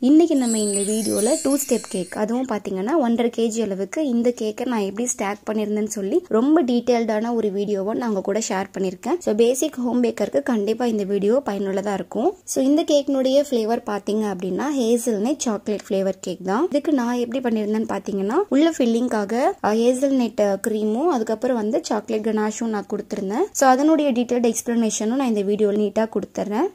இன்னைக்கு நம்ம இந்த வீடியோல 2 ஸ்டெப் கேக் அதுவும் பாத்தீங்கன்னா 1.5 kg அளவுக்கு இந்த கேக்கை நான் எப்படி ஸ்டாக் பண்ணிருந்தேன்னு சொல்லி ரொம்ப டீடைல்டான ஒரு வீடியோவை நான் உங்க கூட ஷேர் பண்ணிருக்கேன். சோ பேசிக் ஹோம் பேக்கருக்கு கண்டிப்பா இந்த வீடியோ பயனுள்ளதா இருக்கும். சோ இந்த கேக்னுடைய ஃப்ளேவர் பாத்தீங்க அப்படின்னா ஹேசல்நட் சாக்லேட் ஃப்ளேவர் கேக் தான். இதுக்கு நான் எப்படி பண்ணிருந்தேன்னு பாத்தீங்கன்னா உள்ள ஃபில்லிங்காக ஹேசல்நட் கிரீமும் அதுக்கப்புறம் வந்து சாக்லேட் கனாஷும் நான் கொடுத்திருந்தேன். சோ அதனுடைய டீடைல்ட் எக்ஸ்பிளனேஷனும் நான் இந்த வீடியோல நீட்டா கொடுத்துறேன்.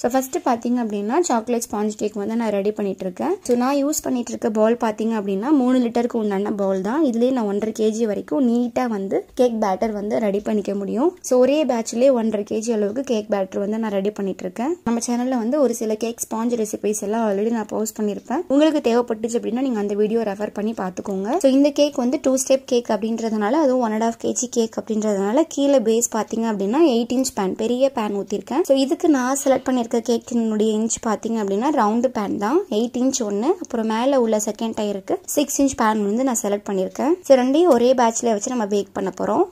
So first பாத்தீங்க அப்படின்னா சாக்லேட் ஸ்பாஞ்ச் கேக் வந்து நான் ரெடி பண்ணிட்டு இருக்கேன். சோ நான் யூஸ் பண்ணிட்டு இருக்க பவுல் பாத்தீங்க அப்படின்னா 3 லிட்டருக்கு உண்டான பவுல் தான். இதுலயே நான் 1.5 kg வரைக்கும் நீட்டா வந்து கேக் பேட்டர் வந்து ரெடி பண்ணிக்க முடியும். சோ ஒரே பேட்ச்லயே 1.5 kg அளவுக்கு கேக் பேட்டர் வந்து நான் ரெடி பண்ணிட்டு இருக்கேன். நம்ம சேனல்ல வந்து ஒரு சில கேக் ஸ்பாஞ்ச் ரெசிபிஸ் எல்லாம் ஆல்ரெடி நான் போஸ்ட் பண்ணிருப்பேன். உங்களுக்கு தேவைப்பட்டுச்சு அப்படின்னா நீங்க அந்த வீடியோ ரெஃபர் பண்ணி பாத்துக்கோங்க. சோ இந்த கேக் வந்து 2 ஸ்டெப் கேக் அப்படின்றதுனால அதுவும் 1.5 kg கேக் அப்படின்றதுனால கீழே பேஸ் பாத்தீங்க அப்படின்னா 8 inch பேன் பெரிய பேன் ஊத்திருக்கேன். சோ இதுக்கு நான் செலக்ட் பண்ணிருக்க கேக்கினுடைய இன்ச் பாத்தீங்க அப்படின்னா ரவுண்ட் பேன் தான். 8 inch ஒன்னு, அப்புறம் மேல உள்ள செகண்ட் டயருக்கு 6 inch பேன் வந்து நான் செலக்ட் பண்ணிருக்கேன். சோ ரெண்டையும் ஒரே பேட்ச்ல வச்சு நம்ம பேக் பண்ண போறோம்.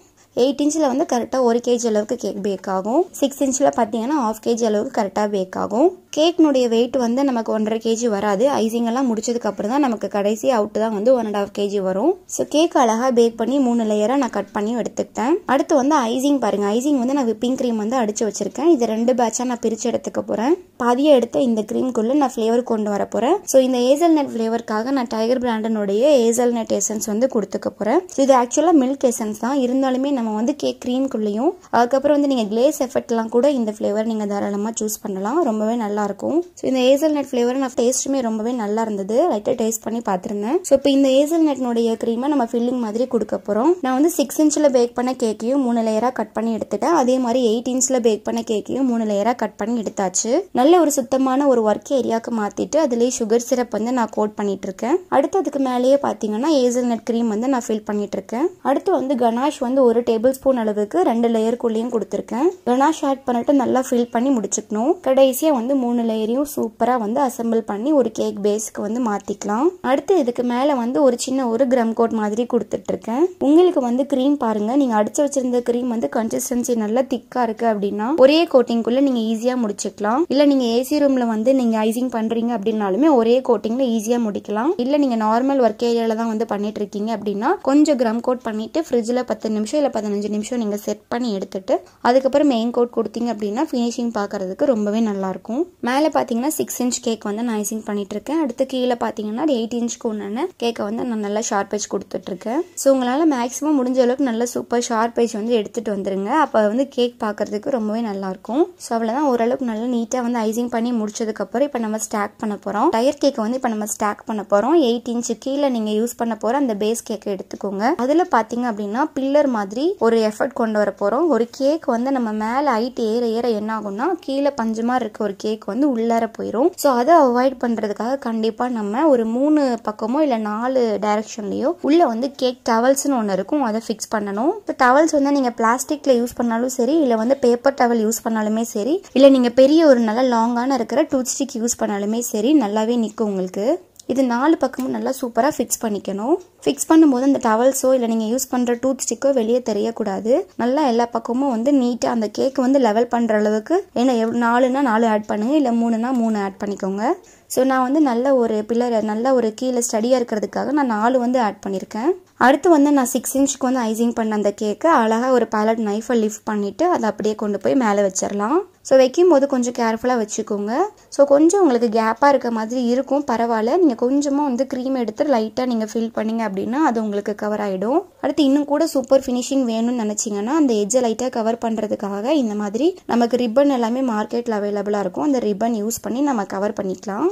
8 inchல வந்து கரெக்டா 1 kg அளவுக்கு கேக் பேக் ஆகும். 6 inchல பாத்தீங்கன்னா 1/2 kg அளவுக்கு கரெக்டா பேக் ஆகும். கேக்னுடைய வெயிட் வந்து நமக்கு 1.5 kg வராது. ஐசிங் எல்லாம் முடிச்சதுக்கு அப்புறம் தான் நமக்கு கடைசி அவுட் தான் வந்து 1.5 kg வரும். சோ கேக் அழகா பேக் பண்ணி 3 லேயரா நான் கட் பண்ணி எடுத்துக்கிட்டேன். அடுத்து வந்து ஐசிங் பாருங்க. ஐசிங் வந்து நான் விப்பிங் கிரீம் வந்து அடிச்சு வச்சிருக்கேன். இது 2 பேட்சா நான் பிரிச்சு எடுத்துக்க போறேன். பாதியா எடுத்த இந்த கிரீம்க்குள்ள நான் ஃப்ளேவர் கொண்டு வர போறேன். சோ இந்த ஹேசல்நட் ஃப்ளேவர்க்காக நான் டைகர் பிராண்டனுடைய ஹேசல்நட் எசன்ஸ் வந்து கொடுத்துக்க போறேன். இது ஆக்சுவலா மில்க் எசன்ஸ் தான். இருந்தாலுமே நம்ம வந்து கேக் கிரீம்க்குள்ளேயும் அதுக்கப்புறம் வந்து நீங்க கிளேஸ் எஃபெக்ட்லாம் கூட இந்த ஃப்ளேவர் நீங்க தாராளமா சூஸ் பண்ணலாம். ரொம்பவே நல்லா இருக்கும். சோ இந்த ஹேசல்நட் ஃப்ளேவர் நான் டேஸ்ட்டுமே ரொம்பவே நல்லா இருந்தது. லைட்டா டேஸ்ட் பண்ணி பார்த்திருந்தேன். சோ இப்போ இந்த ஹேசல்நட்னுடைய கிரீமை நம்ம ஃபில்லிங் மாதிரி கொடுக்க போறோம். நான் வந்து 6 inchல பேக் பண்ண கேக்கையும் 3 லேயரா கட் பண்ணி எடுத்துட்டேன். அதே மாதிரி 8 inchல பேக் பண்ண கேக்கையும் 3 லேயரா கட் பண்ணி எடுத்தாச்சு. நல்ல ஒரு சுத்தமான ஒரு ஒர்க் ஏரியாக்கு மாத்திட்டு அதுலயே சுகர் சிரப் வந்து நான் கோட் பண்ணிட்டு இருக்கேன். அடுத்து அதுக்கு மேலேயே பாத்தீங்கன்னா ஹேசல்நட் கிரீம் வந்து நான் ஃபில் பண்ணிட்டு இருக்கேன். அடுத்து வந்து கனாஷ் வந்து 1 டேபிள் ஸ்பூன் அளவுக்கு 2 லேயருக்குள்ளேயும் கொடுத்திருக்கேன். கனாஷ் ஆட் பண்ணிட்டு நல்லா ஃபில் பண்ணி முடிச்சுக்கணும். கடைசியா வந்து 3 லேயரையும் சூப்பரா வந்து அசெம்பிள் பண்ணி ஒரு கேக் பேஸ்க்கு வந்து மாத்திக்கலாம். அடுத்து இதுக்கு மேல வந்து ஒரு சின்ன ஒரு கிரம் கோட் மாதிரி கொடுத்துட்டு இருக்கேன். உங்களுக்கு வந்து கிரீம் பாருங்க, நீங்க அடிச்சு வச்சிருந்த கிரீம் வந்து கன்சிஸ்டன்சி நல்லா திக்கா இருக்கு அப்படின்னா ஒரே கோட்டிங்குள்ள நீங்க ஈஸியா முடிச்சுக்கலாம். இல்ல நீங்க ஏசி ரூம்ல வந்து நீங்க ஐசிங் பண்றீங்க அப்படின்னாலுமே ஒரே கோட்டிங்ல ஈஸியா முடிக்கலாம். இல்ல நீங்க நார்மல் ஒர்க் ஏரியால தான் வந்து பண்ணிட்டு இருக்கீங்க அப்படின்னா கொஞ்சம் கிரம் கோட் பண்ணிட்டு ஃப்ரிட்ஜ்ல 10 நிமிஷம் இல்ல 15 நிமிஷம் நீங்க செட் பண்ணி எடுத்துட்டு அதுக்கப்புறம் மெயின் கோட் கொடுத்தீங்க அப்படின்னா ஃபினிஷிங் பாக்குறதுக்கு ரொம்பவே நல்லா இருக்கும். மேல பாத்தீங்கன்னா 6 inch கேக் வந்து நான் ஐசிங் பண்ணிட்டு இருக்கேன். அடுத்து கீழே பாத்தீங்கன்னா 8 inchக்கு ஒன்னு கேக்கை வந்து நான் நல்லா ஷார்ப் எட்ஜ் கொடுத்துட்டு இருக்கேன். சோ உங்களால மேக்ஸிமம் முடிஞ்ச அளவுக்கு நல்ல சூப்பர் ஷார்ப் எட்ஜ் வந்து எடுத்துட்டு வந்துருங்க. அப்ப வந்து கேக் பாக்குறதுக்கு ரொம்பவே நல்லா இருக்கும். சோ அவ்வளவுதான், ஓரளவுக்கு நல்லா நீட்டா வந்து ஐசிங் பண்ணி முடிச்சதுக்கு அப்புறம் இப்ப நம்ம ஸ்டாக் பண்ண போறோம். டயர் கேக் வந்து இப்ப நம்ம ஸ்டாக் பண்ண போறோம். 8 inch கீழே நீங்க யூஸ் பண்ண போற அந்த பேஸ் கேக்கை எடுத்துக்கோங்க. அதுல பாத்தீங்க அப்படின்னா பில்லர் மாதிரி ஒரு எஃபர்ட் கொண்டு வர போறோம். ஒரு கேக் வந்து நம்ம மேல ஹைட் ஏற ஏற என்ன ஆகும்னா கீழே பஞ்சமா இருக்க ஒரு கேக் வந்து உள்ளார போயிடும். சோ அதை அவாய்ட் பண்றதுக்காக கண்டிப்பா நம்ம ஒரு 3 பக்கமோ இல்ல 4 டைரக்ஷன்லயோ உள்ள வந்து கேக் டவல்ஸ்னு ஒன்னு இருக்கும், அதை ஃபிக்ஸ் பண்ணணும். இப்போ டவல்ஸ் வந்து நீங்க பிளாஸ்டிக்ல யூஸ் பண்ணாலும் சரி, இல்ல வந்து பேப்பர் டவல் யூஸ் பண்ணாலுமே சரி, இல்ல நீங்க பெரிய ஒரு நல்ல லாங்கான இருக்கிற டூத் ஸ்டிக் யூஸ் பண்ணாலுமே சரி, நல்லாவே நிக்கும் உங்களுக்கு. இது 4 பக்கமும் நல்லா சூப்பரா ஃபிக்ஸ் பண்ணிக்கணும். ஃபிக்ஸ் பண்ணும்போது அந்த டவல்ஸோ இல்ல நீங்க யூஸ் பண்ற டூத் ஸ்டிக்கோ வெளியே தெரியக்கூடாது. நல்லா எல்லா பக்கமும் வந்து நீட்டா அந்த கேக் வந்து லெவல் பண்ற அளவுக்கு, ஏன்னா 4னா 4 ஆட் பண்ணுங்க, இல்ல 3னா 3 ஆட் பண்ணிக்கோங்க. சோ நான் வந்து நல்ல ஒரு பில்லர் நல்ல ஒரு கீழே ஸ்டடியா இருக்கிறதுக்காக நான் 4 வந்து ஆட் பண்ணிருக்கேன். அடுத்து வந்து நான் 6 inchக்கு வந்து ஐசிங் பண்ண அந்த கேக்கை அழகா ஒரு பேலட் நைஃபை லிஃப்ட் பண்ணிட்டு அதை அப்படியே கொண்டு போய் மேலே வச்சிடலாம். ஸோ வைக்கும் போது கொஞ்சம் கேர்ஃபுல்லாக வச்சுக்கோங்க. ஸோ கொஞ்சம் உங்களுக்கு கேப்பாக இருக்க மாதிரி இருக்கும், பரவாயில்ல. நீங்கள் கொஞ்சமாக வந்து க்ரீம் எடுத்து லைட்டாக நீங்கள் ஃபில் பண்ணீங்க அப்படின்னா அது உங்களுக்கு கவர் ஆகிடும். அடுத்து இன்னும் கூட சூப்பர் ஃபினிஷிங் வேணும்னு நினச்சிங்கன்னா அந்த எட்ஜை லைட்டாக கவர் பண்ணுறதுக்காக இந்த மாதிரி நமக்கு ரிப்பன் எல்லாமே மார்க்கெட்டில் அவைலபிளாக இருக்கும். அந்த ரிப்பன் யூஸ் பண்ணி நம்ம கவர் பண்ணிக்கலாம்.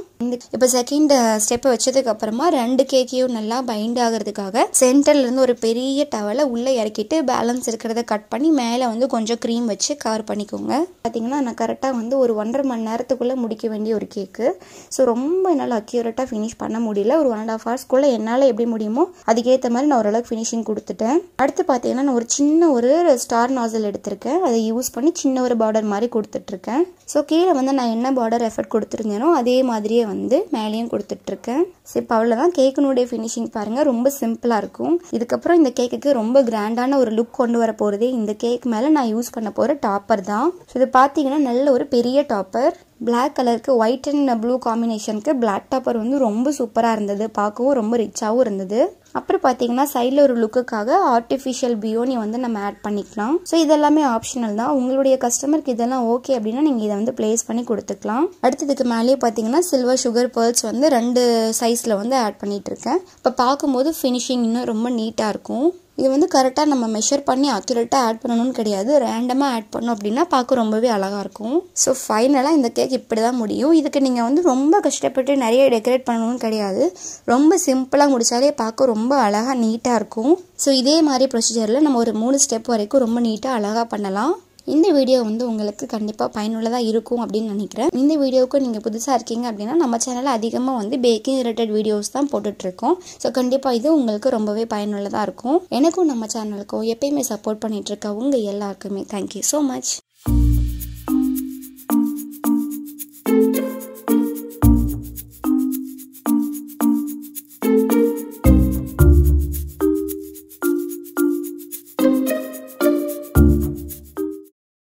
இப்போ செகண்ட் ஸ்டெப்பை வச்சதுக்கு அப்புறமா 2 கேக்கையும் நல்லா பைண்ட் ஆகிறதுக்காக சென்டர்ல இருந்து ஒரு பெரிய டவலை உள்ள இறக்கிட்டு பேலன்ஸ் இருக்கிறத கட் பண்ணி மேலே வந்து கொஞ்சம் க்ரீம் வச்சு கவர் பண்ணிக்கோங்க. பார்த்தீங்கன்னா நான் கரெக்டாக வந்து ஒரு 1.5 மணி நேரத்துக்குள்ளே முடிக்க வேண்டிய ஒரு கேக்கு. ஸோ ரொம்ப என்னால் அக்யூரேட்டாக ஃபினிஷ் பண்ண முடியல. ஒரு 1.5 hours என்னால் எப்படி முடியுமோ அதுக்கேற்ற மாதிரி நான் ஓரளவுக்கு ஃபினிஷிங் கொடுத்துட்டேன். அடுத்து பார்த்தீங்கன்னா நான் ஒரு சின்ன ஒரு ஸ்டார் நாசல் எடுத்திருக்கேன். அதை யூஸ் பண்ணி சின்ன ஒரு பார்டர் மாதிரி கொடுத்துட்ருக்கேன். ஸோ கீழே வந்து நான் என்ன பார்டர் எஃபர்ட் கொடுத்துருந்தேனோ அதே மாதிரியே வந்து மேலேயும் கொடுத்துட்ருக்கேன். ஸோ இப்போ அவ்வளோதான். கேக்கினுடைய ஃபினிஷிங் பாருங்கள், ரொம்ப சிம்பிளாக இருக்கும். இதுக்கப்புறம் இந்த கேக்குக்கு ரொம்ப கிராண்டான ஒரு லுக் கொண்டு வர போகிறதே இந்த கேக் மேலே நான் யூஸ் பண்ண போகிற டாப்பர் தான். ஸோ இது பார்த்தீங்கன்னா நல்ல ஒரு பெரிய டாப்பர். பிளாக் கலருக்கு ஒயிட் அண்ட் ப்ளூ காம்பினேஷனுக்கு பிளாக் டாப்பர் வந்து ரொம்ப சூப்பராக இருந்தது, பார்க்கவும் ரொம்ப ரிச்சாகவும் இருந்தது. அப்புறம் பார்த்தீங்கன்னா சைடில் ஒரு லுக்குக்காக ஆர்டிஃபிஷியல் பியோனி வந்து நம்ம ஆட் பண்ணிக்கலாம். ஸோ இதெல்லாமே ஆப்ஷனல் தான். உங்களுடைய கஸ்டமருக்கு இதெல்லாம் ஓகே அப்படின்னா நீங்கள் இதை வந்து பிளேஸ் பண்ணி கொடுத்துக்கலாம். அடுத்ததுக்கு மேலேயே பார்த்தீங்கன்னா சில்வர் சுகர் பேர்ல்ஸ் வந்து 2 சைஸில் வந்து ஆட் பண்ணிட்டு இருக்கேன். இப்போ பார்க்கும்போது ஃபினிஷிங் இன்னும் ரொம்ப நீட்டாக இருக்கும். இது வந்து கரெக்டாக நம்ம மெஷர் பண்ணி அக்யூரேட்டாக ஆட் பண்ணணும்னு கிடையாது, ரேண்டமாக ஆட் பண்ணோம் அப்படின்னா பார்க்க ரொம்பவே அழகாக இருக்கும். ஸோ ஃபைனலாக இந்த கேக் இப்படி தான் முடியும். இதுக்கு நீங்கள் வந்து ரொம்ப கஷ்டப்பட்டு நிறைய டெக்கரேட் பண்ணணும்னு கிடையாது, ரொம்ப சிம்பிளாக முடித்தாலே பார்க்க ரொம்ப அழகாக நீட்டாக இருக்கும். ஸோ இதே மாதிரி ப்ரொசீஜரில் நம்ம ஒரு 3 ஸ்டெப் வரைக்கும் ரொம்ப நீட்டாக அழகாக பண்ணலாம். இந்த வீடியோ வந்து உங்களுக்கு கண்டிப்பாக பயனுள்ளதாக இருக்கும் அப்படின்னு நினைக்கிறேன். இந்த வீடியோவுக்கு நீங்கள் புதுசாக இருக்கீங்க அப்படின்னா நம்ம சேனலில் அதிகமாக வந்து பேக்கிங் ரிலேட்டட் வீடியோஸ் தான் போட்டுட்ருக்கோம். ஸோ கண்டிப்பாக இது உங்களுக்கு ரொம்பவே பயனுள்ளதாக இருக்கும். எனக்கும் நம்ம சேனலுக்கும் எப்பயுமே சப்போர்ட் பண்ணிகிட்ருக்க உங்கள் எல்லாருக்குமே தேங்க்யூ ஸோ மச்.